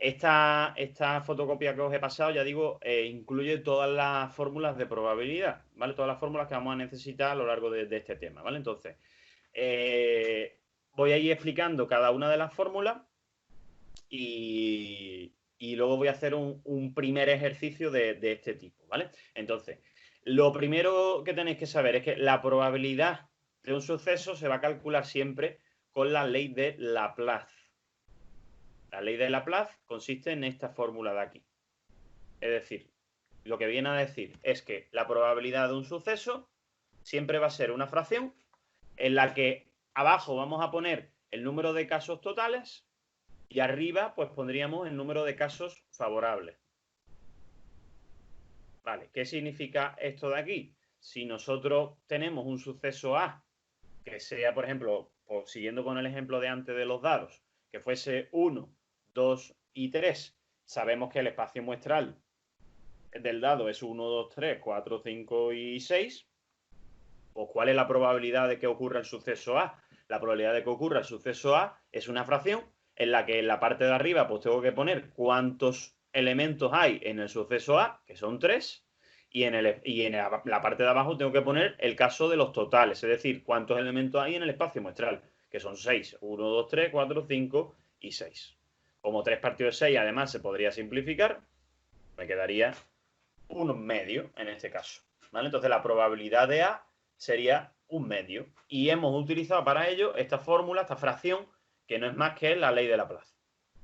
Esta fotocopia que os he pasado, ya digo, incluye todas las fórmulas de probabilidad, ¿vale? Todas las fórmulas que vamos a necesitar a lo largo de este tema, ¿vale? Entonces, voy a ir explicando cada una de las fórmulas y luego voy a hacer un primer ejercicio de este tipo, ¿vale? Entonces, lo primero que tenéis que saber es que la probabilidad de un suceso se va a calcular siempre con la ley de Laplace. La ley de Laplace consiste en esta fórmula de aquí. Es decir, lo que viene a decir es que la probabilidad de un suceso siempre va a ser una fracción en la que abajo vamos a poner el número de casos totales y arriba pues pondríamos el número de casos favorables. Vale, ¿qué significa esto de aquí? Si nosotros tenemos un suceso A, que sea, por ejemplo, pues, siguiendo con el ejemplo de antes de los dados, que fuese 1, 2 y 3, sabemos que el espacio muestral del dado es 1, 2, 3, 4, 5 y 6, pues ¿cuál es la probabilidad de que ocurra el suceso A? La probabilidad de que ocurra el suceso A es una fracción en la que en la parte de arriba pues tengo que poner cuántos elementos hay en el suceso A, que son 3, y en la parte de abajo tengo que poner el caso de los totales, es decir, cuántos elementos hay en el espacio muestral, que son 6, 1, 2, 3, 4, 5 y 6. Como 3 partido de 6 además se podría simplificar, me quedaría un medio en este caso, ¿vale? Entonces la probabilidad de A sería un medio. Y hemos utilizado para ello esta fórmula, esta fracción, que no es más que la ley de Laplace.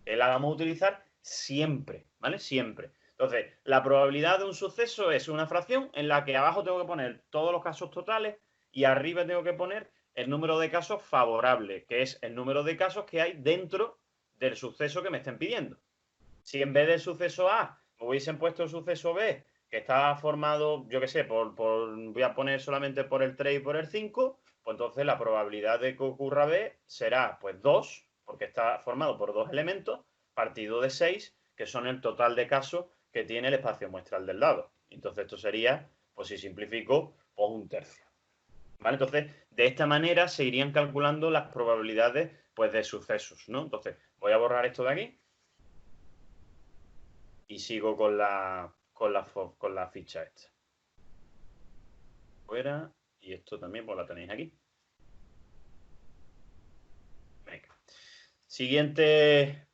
Que la vamos a utilizar siempre, ¿vale? Siempre. Entonces, la probabilidad de un suceso es una fracción en la que abajo tengo que poner todos los casos totales y arriba tengo que poner el número de casos favorables, que es el número de casos que hay dentro del suceso que me estén pidiendo. Si en vez del suceso A me hubiesen puesto el suceso B, que está formado, yo qué sé, voy a poner solamente por el 3 y por el 5, pues entonces la probabilidad de que ocurra B será pues 2, porque está formado por dos elementos, partido de 6, que son el total de casos que tiene el espacio muestral del dado. Entonces esto sería, pues si simplifico, pues un tercio. ¿Vale? Entonces, de esta manera se irían calculando las probabilidades pues, de sucesos, ¿no? Entonces, voy a borrar esto de aquí y sigo con la ficha esta. Fuera. Y esto también pues la tenéis aquí. Venga. Siguiente,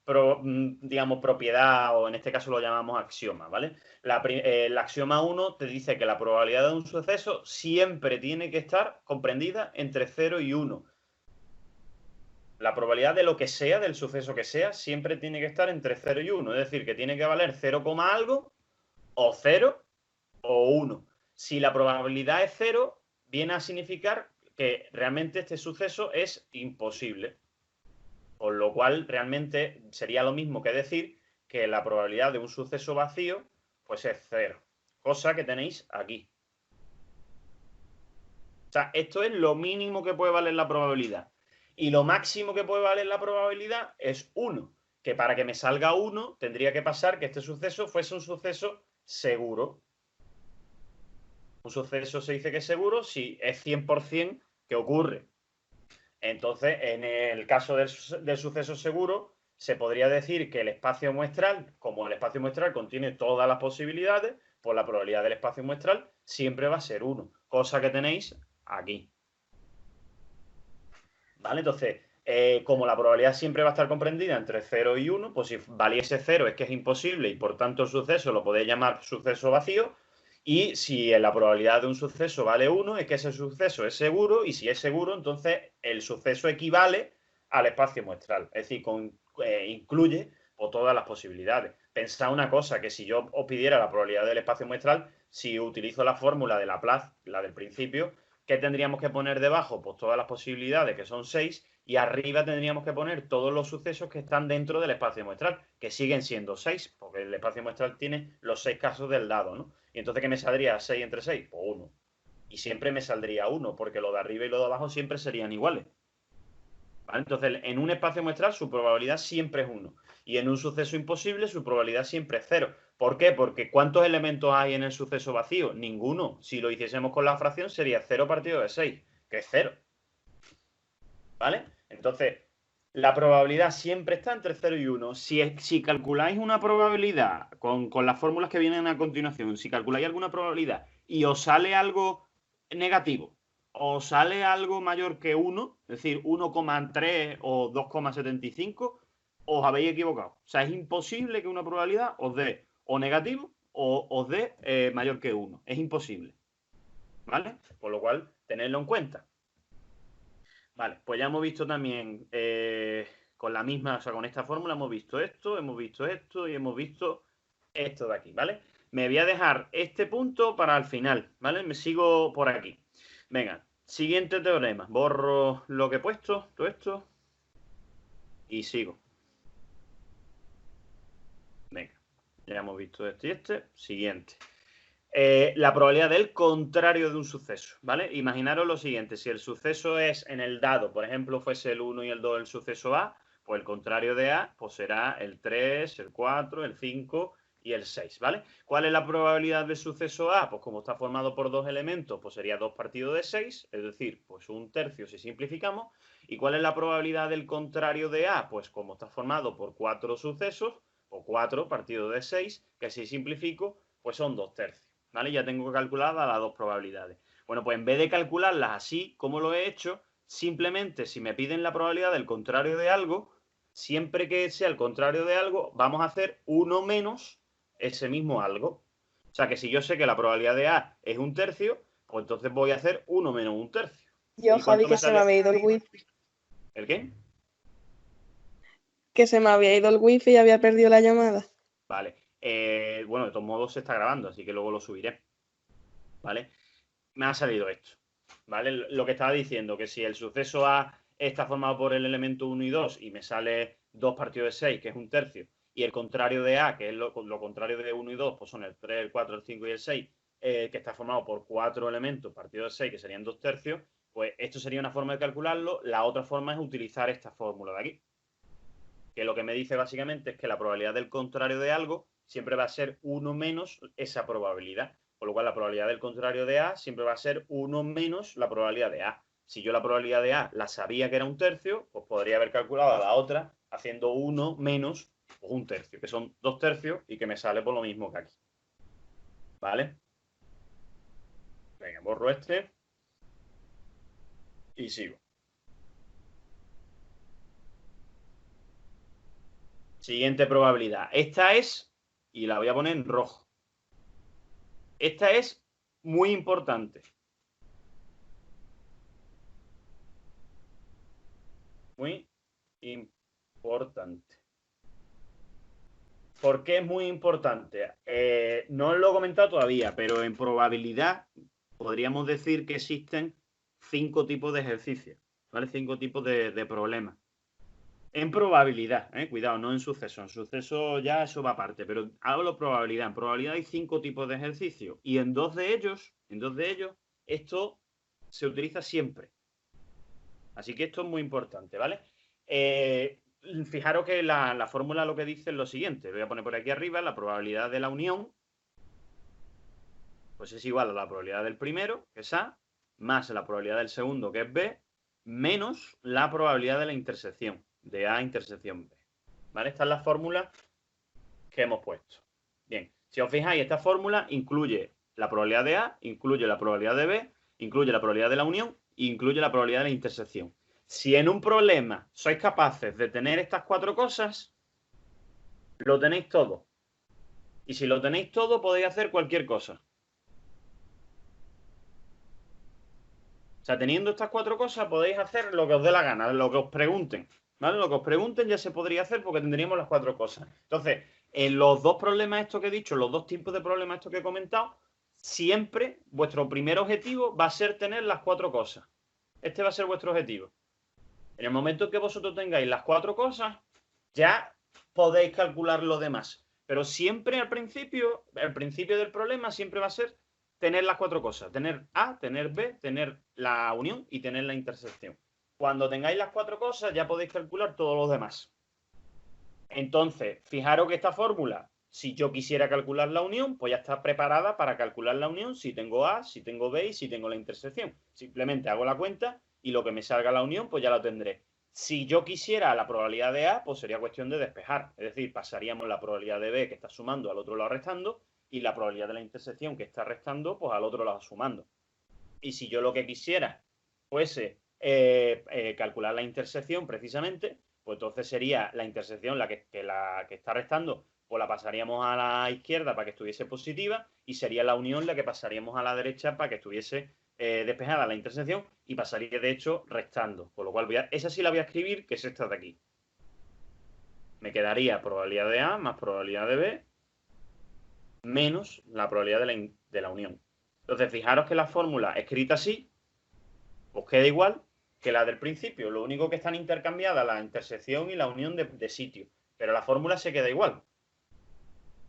digamos, propiedad, o en este caso lo llamamos axioma, ¿vale? El axioma 1 te dice que la probabilidad de un suceso siempre tiene que estar comprendida entre 0 y 1. La probabilidad de lo que sea, del suceso que sea, siempre tiene que estar entre 0 y 1. Es decir, que tiene que valer 0, algo, o 0, o 1. Si la probabilidad es 0, viene a significar que realmente este suceso es imposible. Con lo cual, realmente sería lo mismo que decir que la probabilidad de un suceso vacío pues es 0. Cosa que tenéis aquí. O sea, esto es lo mínimo que puede valer la probabilidad. Y lo máximo que puede valer la probabilidad es 1. Que para que me salga 1 tendría que pasar que este suceso fuese un suceso seguro. Un suceso se dice que es seguro si es 100% que ocurre. Entonces, en el caso del suceso seguro, se podría decir que el espacio muestral, como el espacio muestral contiene todas las posibilidades, pues la probabilidad del espacio muestral siempre va a ser 1, cosa que tenéis aquí. ¿Vale? Entonces, como la probabilidad siempre va a estar comprendida entre 0 y 1, pues si valiese 0 es que es imposible y por tanto el suceso lo podéis llamar suceso vacío. Y si la probabilidad de un suceso vale 1, es que ese suceso es seguro, y si es seguro, entonces el suceso equivale al espacio muestral. Es decir, incluye pues, todas las posibilidades. Pensad una cosa, que si yo os pidiera la probabilidad del espacio muestral, si utilizo la fórmula de Laplace, la del principio, ¿qué tendríamos que poner debajo? Pues todas las posibilidades, que son 6, y arriba tendríamos que poner todos los sucesos que están dentro del espacio muestral, que siguen siendo 6, porque el espacio muestral tiene los 6 casos del dado, ¿no? Y entonces, ¿qué me saldría 6 entre 6? Pues 1. Y siempre me saldría 1, porque lo de arriba y lo de abajo siempre serían iguales. ¿Vale? Entonces, en un espacio muestral su probabilidad siempre es 1. Y en un suceso imposible su probabilidad siempre es 0. ¿Por qué? Porque ¿cuántos elementos hay en el suceso vacío? Ninguno. Si lo hiciésemos con la fracción sería 0 partido de 6, que es 0. ¿Vale? Entonces, La probabilidad siempre está entre 0 y 1. Si calculáis una probabilidad con las fórmulas que vienen a continuación, si calculáis alguna probabilidad y os sale algo negativo, o sale algo mayor que 1, es decir, 1,3 o 2,75, os habéis equivocado. O sea, es imposible que una probabilidad os dé o negativo o os dé mayor que 1. Es imposible. ¿Vale? Por lo cual, tenedlo en cuenta. Vale, pues ya hemos visto también con la misma, o sea, con esta fórmula hemos visto esto y hemos visto esto de aquí, ¿vale? Me voy a dejar este punto para el final, ¿vale? Me sigo por aquí. Venga, siguiente teorema. Borro lo que he puesto, todo esto, y sigo. Venga, ya hemos visto este y este. Siguiente. La probabilidad del contrario de un suceso, ¿vale? Imaginaros lo siguiente, si el suceso es en el dado, por ejemplo, fuese el 1 y el 2 el suceso A, pues el contrario de A pues será el 3, el 4, el 5 y el 6, ¿vale? ¿Cuál es la probabilidad del suceso A? Pues como está formado por dos elementos, pues sería 2 partido de 6, es decir, pues un tercio si simplificamos. ¿Y cuál es la probabilidad del contrario de A? Pues como está formado por 4 sucesos, o 4 partido de 6, que si simplifico, pues son 2 tercios. ¿Vale? Ya tengo calculadas las dos probabilidades. Bueno, pues en vez de calcularlas así como lo he hecho, simplemente si me piden la probabilidad del contrario de algo, siempre que sea el contrario de algo, vamos a hacer uno menos ese mismo algo. O sea que si yo sé que la probabilidad de A es un tercio, pues entonces voy a hacer uno menos un tercio. Yo, ¿Y Javi, cuánto que me se me sale? había ido el wifi. ¿El qué? Que se me había ido el wifi y había perdido la llamada. Vale. Bueno, de todos modos se está grabando, así que luego lo subiré. ¿Vale? Me ha salido esto. ¿Vale? Lo que estaba diciendo, que si el suceso A está formado por el elemento 1 y 2 y me sale 2 partido de 6, que es un tercio, y el contrario de A, que es lo contrario de 1 y 2, pues son el 3, el 4, el 5 y el 6, que está formado por 4 elementos partido de 6, que serían 2 tercios, pues esto sería una forma de calcularlo. La otra forma es utilizar esta fórmula de aquí, que lo que me dice básicamente es que la probabilidad del contrario de algo siempre va a ser 1 menos esa probabilidad. Con lo cual, la probabilidad del contrario de A siempre va a ser 1 menos la probabilidad de A. Si yo la probabilidad de A la sabía que era un tercio, pues podría haber calculado la otra haciendo 1 menos un tercio, que son 2 tercios y que me sale por lo mismo que aquí. ¿Vale? Venga, borro este y sigo. Siguiente probabilidad. Esta es, y la voy a poner en rojo. Esta es muy importante. Muy importante. ¿Por qué es muy importante? No lo he comentado todavía, pero en probabilidad podríamos decir que existen 5 tipos de ejercicios, ¿vale? 5 tipos de problemas. En probabilidad, cuidado, no en suceso. En suceso ya eso va aparte, pero hablo de probabilidad. En probabilidad hay 5 tipos de ejercicios y en dos de ellos, esto se utiliza siempre. Así que esto es muy importante, ¿vale? Fijaros que la fórmula lo que dice es lo siguiente. Voy a poner por aquí arriba la probabilidad de la unión, pues es igual a la probabilidad del primero, que es A, más la probabilidad del segundo, que es B, menos la probabilidad de la intersección, de A intersección B. ¿Vale? Esta es la fórmula que hemos puesto. Bien, si os fijáis, esta fórmula incluye la probabilidad de A, incluye la probabilidad de B, incluye la probabilidad de la unión e incluye la probabilidad de la intersección. Si en un problema sois capaces de tener estas 4 cosas, lo tenéis todo. Y si lo tenéis todo, podéis hacer cualquier cosa. O sea, teniendo estas 4 cosas, podéis hacer lo que os dé la gana, lo que os pregunten. ¿Vale? Lo que os pregunten ya se podría hacer porque tendríamos las 4 cosas. Entonces, en los dos problemas estos que he dicho, los dos tipos de problemas estos que he comentado, siempre vuestro primer objetivo va a ser tener las 4 cosas. Este va a ser vuestro objetivo. En el momento que vosotros tengáis las 4 cosas, ya podéis calcular lo demás. Pero siempre al principio del problema siempre va a ser tener las 4 cosas. Tener A, tener B, tener la unión y tener la intersección. Cuando tengáis las 4 cosas, ya podéis calcular todos los demás. Entonces, fijaros que esta fórmula, si yo quisiera calcular la unión, pues ya está preparada para calcular la unión si tengo A, si tengo B y si tengo la intersección. Simplemente hago la cuenta y lo que me salga la unión, pues ya la tendré. Si yo quisiera la probabilidad de A, pues sería cuestión de despejar. Es decir, pasaríamos la probabilidad de B que está sumando al otro lado restando y la probabilidad de la intersección que está restando, pues al otro lado sumando. Y si yo lo que quisiera fuese calcular la intersección precisamente, pues entonces sería la intersección la que está restando, pues la pasaríamos a la izquierda para que estuviese positiva y sería la unión la que pasaríamos a la derecha para que estuviese despejada la intersección y pasaría de hecho restando. Con lo cual esa sí la voy a escribir, que es esta de aquí. Me quedaría probabilidad de A más probabilidad de B menos la probabilidad de la unión. Entonces, fijaros que la fórmula escrita así os queda igual que la del principio. Lo único que están intercambiadas la intersección y la unión de sitio. Pero la fórmula se queda igual.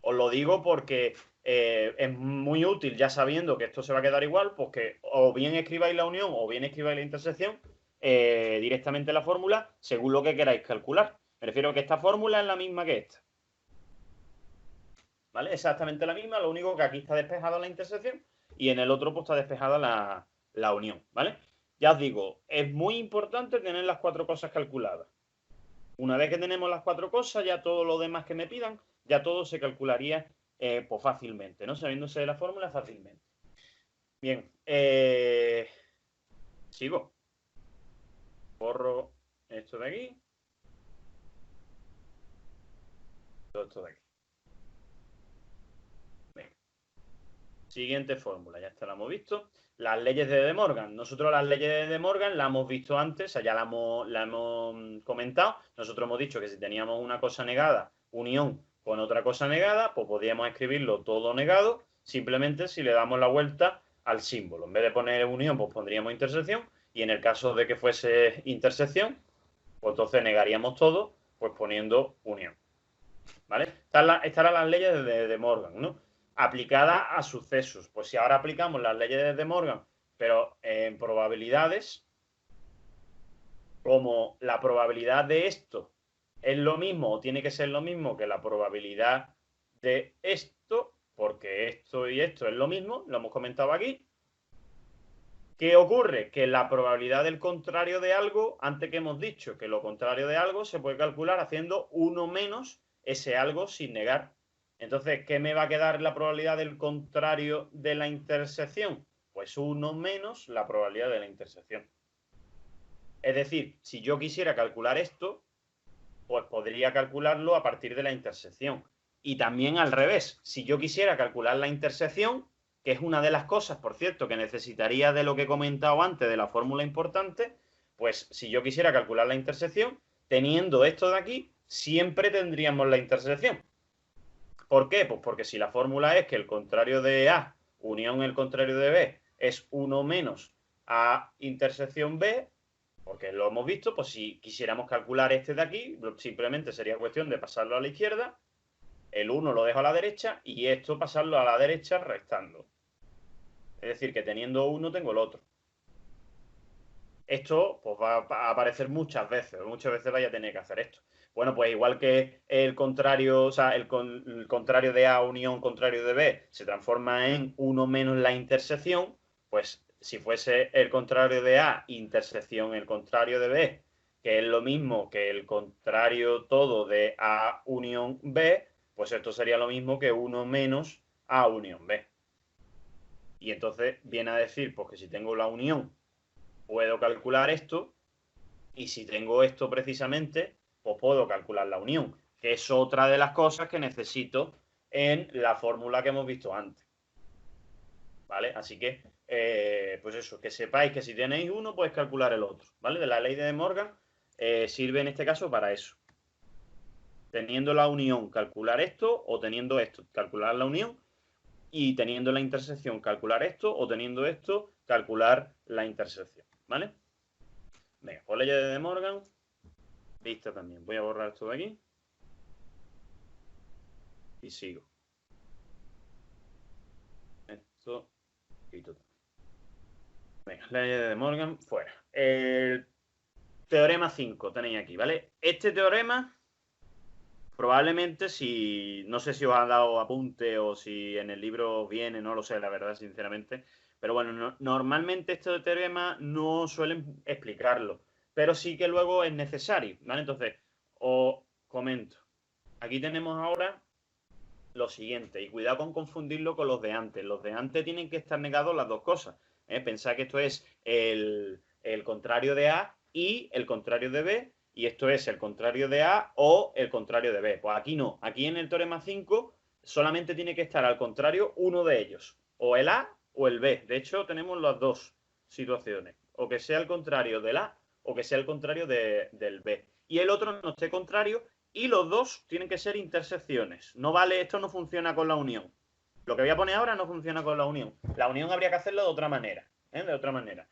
Os lo digo porque es muy útil, ya sabiendo que esto se va a quedar igual, pues que o bien escribáis la unión o bien escribáis la intersección directamente en la fórmula según lo que queráis calcular. Me refiero a que esta fórmula es la misma que esta. ¿Vale? Exactamente la misma, lo único que aquí está despejada la intersección y en el otro pues está despejada la unión, ¿vale? Ya os digo, es muy importante tener las 4 cosas calculadas. Una vez que tenemos las 4 cosas, ya todo lo demás que me pidan, ya todo se calcularía pues fácilmente, ¿no? Sabiéndose de la fórmula fácilmente. Bien, sigo. Borro esto de aquí. Todo esto de aquí. Venga. Siguiente fórmula, ya esta la hemos visto. Las leyes de De Morgan. Nosotros las leyes de De Morgan las hemos visto antes, o sea, ya la hemos comentado. Nosotros hemos dicho que si teníamos una cosa negada, unión con otra cosa negada, pues podríamos escribirlo todo negado, simplemente si le damos la vuelta al símbolo. En vez de poner unión, pues pondríamos intersección, y en el caso de que fuese intersección, pues entonces negaríamos todo, pues poniendo unión. ¿Vale? Estas eran las leyes de Morgan, ¿no? Aplicadas a sucesos. Pues si ahora aplicamos las leyes de Morgan, pero en probabilidades, como la probabilidad de esto es lo mismo o tiene que ser lo mismo que la probabilidad de esto, porque esto y esto es lo mismo, lo hemos comentado aquí. ¿Qué ocurre? Que la probabilidad del contrario de algo, antes que hemos dicho que lo contrario de algo se puede calcular haciendo 1 menos ese algo sin negar. Entonces, ¿qué me va a quedar la probabilidad del contrario de la intersección? Pues 1 menos la probabilidad de la intersección. Es decir, si yo quisiera calcular esto, pues podría calcularlo a partir de la intersección. Y también al revés, si yo quisiera calcular la intersección, que es una de las cosas, por cierto, que necesitaría de lo que he comentado antes de la fórmula importante, pues si yo quisiera calcular la intersección, teniendo esto de aquí, siempre tendríamos la intersección. ¿Por qué? Pues porque si la fórmula es que el contrario de A unión el contrario de B es 1 menos A intersección B, porque lo hemos visto, pues si quisiéramos calcular este de aquí, simplemente sería cuestión de pasarlo a la izquierda, el 1 lo dejo a la derecha y esto pasarlo a la derecha restando. Es decir, que teniendo uno tengo el otro. Esto pues va a aparecer muchas veces vaya a tener que hacer esto. Bueno, pues igual que el contrario, o sea, el contrario de A unión contrario de B se transforma en 1 menos la intersección, pues si fuese el contrario de A intersección el contrario de B, que es lo mismo que el contrario todo de A unión B, pues esto sería lo mismo que 1 menos A unión B. Y entonces viene a decir, pues que si tengo la unión puedo calcular esto, y si tengo esto precisamente, pues puedo calcular la unión, que es otra de las cosas que necesito en la fórmula que hemos visto antes. ¿Vale? Así que, pues eso, que sepáis que si tenéis uno, podéis calcular el otro, ¿vale? De la ley de De Morgan sirve en este caso para eso. Teniendo la unión, calcular esto, o teniendo esto, calcular la unión, y teniendo la intersección, calcular esto, o teniendo esto, calcular la intersección, ¿vale? Venga, por leyes de De Morgan, vista también. Voy a borrar esto de aquí. Y sigo. Esto y todo. Venga, leyes de De Morgan, fuera. El teorema 5 tenéis aquí, ¿vale? Este teorema, probablemente si, no sé si os han dado apunte o si en el libro viene, no lo sé, la verdad, sinceramente. Pero bueno, normalmente este teorema no suelen explicarlo. pero sí que luego es necesario, ¿vale? Entonces, os comento. Aquí tenemos ahora lo siguiente, y cuidado con confundirlo con los de antes. Los de antes tienen que estar negados las dos cosas. Pensad que esto es el contrario de A y el contrario de B, y esto es el contrario de A o el contrario de B. Pues aquí no. Aquí en el teorema 5 solamente tiene que estar al contrario uno de ellos, o el A o el B. De hecho, tenemos las dos situaciones, o que sea el contrario del A o que sea el contrario del B. Y el otro no esté contrario, y los dos tienen que ser intersecciones. No vale, esto no funciona con la unión. Lo que voy a poner ahora no funciona con la unión. La unión habría que hacerlo de otra manera. De otra manera.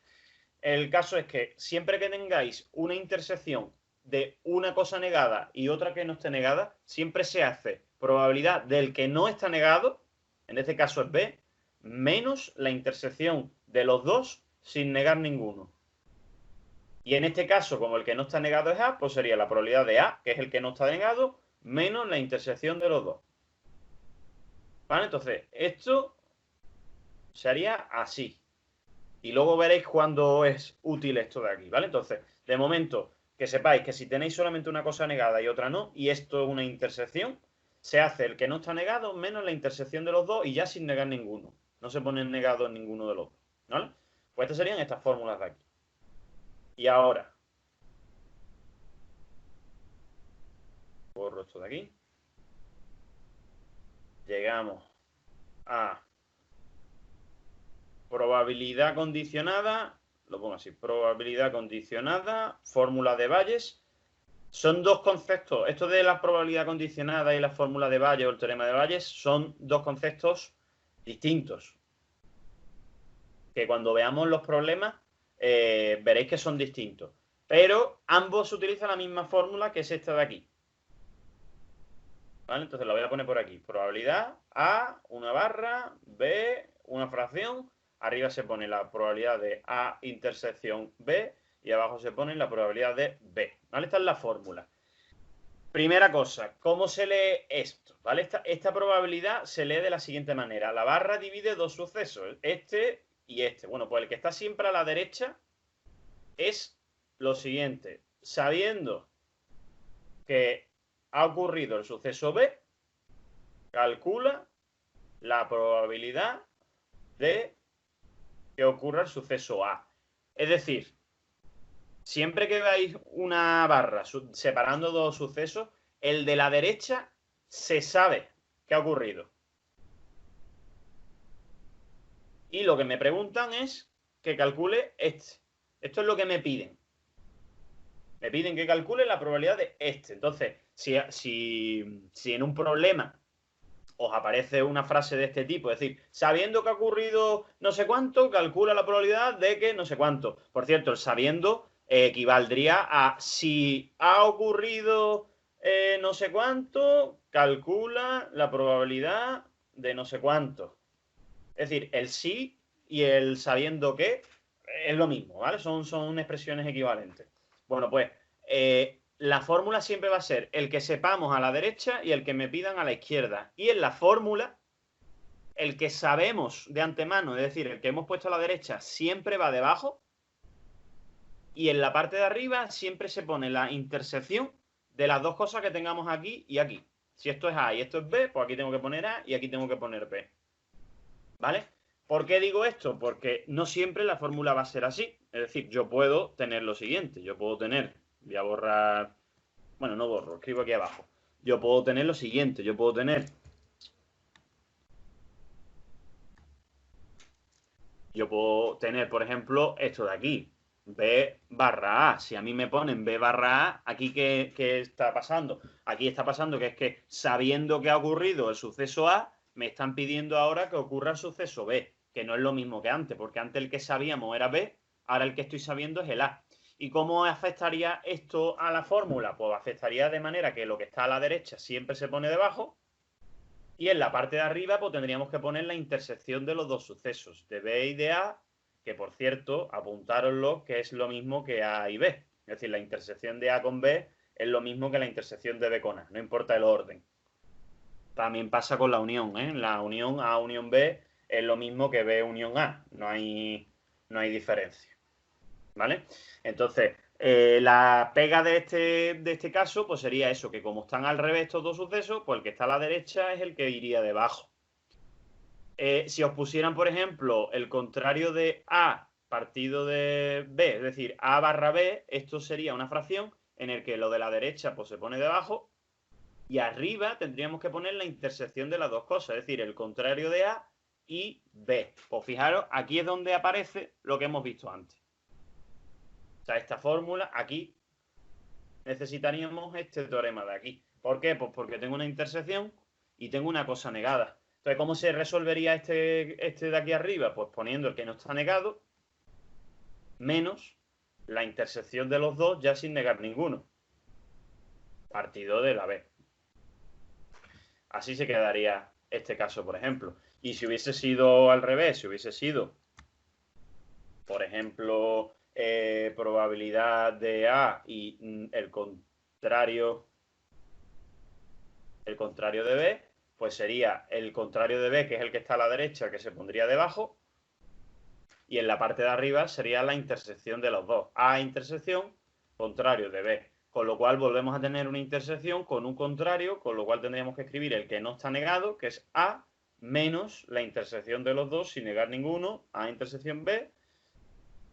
El caso es que siempre que tengáis una intersección de una cosa negada y otra que no esté negada, siempre se hace probabilidad del que no está negado, en este caso es B, menos la intersección de los dos sin negar ninguno. Y en este caso, como el que no está negado es A, pues sería la probabilidad de A, que es el que no está negado, menos la intersección de los dos. ¿Vale? Entonces, esto se haría así. Y luego veréis cuándo es útil esto de aquí, ¿vale? Entonces, de momento, que sepáis que si tenéis solamente una cosa negada y otra no, y esto es una intersección, se hace el que no está negado menos la intersección de los dos y ya sin negar ninguno. No se pone negado en ninguno de los dos, ¿vale? Pues estas serían estas fórmulas de aquí. Y ahora, borro esto de aquí. Llegamos a probabilidad condicionada, lo pongo así, probabilidad condicionada, fórmula de Bayes. Son dos conceptos, esto de la probabilidad condicionada y la fórmula de Bayes o el teorema de Bayes son dos conceptos distintos. Que cuando veamos los problemas veréis que son distintos. Pero ambos utilizan la misma fórmula, que es esta de aquí. ¿Vale? Entonces la voy a poner por aquí. Probabilidad A, una barra, B, una fracción. Arriba se pone la probabilidad de A intersección B y abajo se pone la probabilidad de B. ¿Vale? Esta es la fórmula. Primera cosa, ¿cómo se lee esto? ¿Vale? Esta probabilidad se lee de la siguiente manera. La barra divide dos sucesos, este y este. Bueno, pues el que está siempre a la derecha es lo siguiente. Sabiendo que ha ocurrido el suceso B, calcula la probabilidad de que ocurra el suceso A. Es decir, siempre que veáis una barra separando dos sucesos, el de la derecha se sabe que ha ocurrido. Y lo que me preguntan es que calcule este. Esto es lo que me piden. Me piden que calcule la probabilidad de este. Entonces, si en un problema os aparece una frase de este tipo, es decir, sabiendo que ha ocurrido no sé cuánto, calcula la probabilidad de que no sé cuánto. Por cierto, el sabiendo equivaldría a si ha ocurrido no sé cuánto, calcula la probabilidad de no sé cuánto. Es decir, el sí y el sabiendo que es lo mismo, ¿vale? Son expresiones equivalentes. Bueno, pues la fórmula siempre va a ser el que sepamos a la derecha y el que me pidan a la izquierda. Y en la fórmula, el que sabemos de antemano, es decir, el que hemos puesto a la derecha, siempre va debajo. Y en la parte de arriba siempre se pone la intersección de las dos cosas que tengamos aquí y aquí. Si esto es A y esto es B, pues aquí tengo que poner A y aquí tengo que poner B. ¿Vale? ¿Por qué digo esto? Porque no siempre la fórmula va a ser así. Es decir, yo puedo tener lo siguiente. Yo puedo tener, voy a borrar, bueno, no borro, escribo aquí abajo. Yo puedo tener lo siguiente. Yo puedo tener, por ejemplo, esto de aquí. B barra A. Si a mí me ponen B barra A, ¿aquí qué está pasando? Aquí está pasando que es que sabiendo que ha ocurrido el suceso A, me están pidiendo ahora que ocurra el suceso B, que no es lo mismo que antes, porque antes el que sabíamos era B, ahora el que estoy sabiendo es el A. ¿Y cómo afectaría esto a la fórmula? Pues afectaría de manera que lo que está a la derecha siempre se pone debajo, y en la parte de arriba pues tendríamos que poner la intersección de los dos sucesos, de B y de A, que por cierto, apuntároslo, que es lo mismo que A y B. Es decir, la intersección de A con B es lo mismo que la intersección de B con A, no importa el orden. También pasa con la unión, ¿eh? La unión A unión B es lo mismo que B unión A, no hay diferencia. ¿Vale? Entonces, La pega de este caso pues sería eso, que como están al revés estos dos sucesos, pues el que está a la derecha es el que iría debajo. Si os pusieran, por ejemplo, el contrario de A partido de B, es decir, A barra B, esto sería una fracción en el que lo de la derecha pues se pone debajo y arriba tendríamos que poner la intersección de las dos cosas, es decir, el contrario de A y B. Pues fijaros, aquí es donde aparece lo que hemos visto antes. O sea, esta fórmula, aquí necesitaríamos este teorema de aquí. ¿Por qué? Pues porque tengo una intersección y tengo una cosa negada. Entonces, ¿cómo se resolvería este de aquí arriba? Pues poniendo el que no está negado menos la intersección de los dos ya sin negar ninguno. Partido de la B. Así se quedaría este caso, por ejemplo. Y si hubiese sido al revés, si hubiese sido, por ejemplo, probabilidad de A y el contrario de B, pues sería el contrario de B, que es el que está a la derecha, que se pondría debajo, y en la parte de arriba sería la intersección de los dos. A intersección, contrario de B. Con lo cual volvemos a tener una intersección con un contrario, con lo cual tendríamos que escribir el que no está negado, que es A, menos la intersección de los dos sin negar ninguno, A intersección B,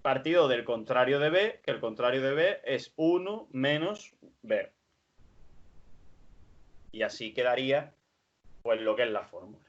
partido del contrario de B, que el contrario de B es 1 menos B. Y así quedaría pues lo que es la fórmula.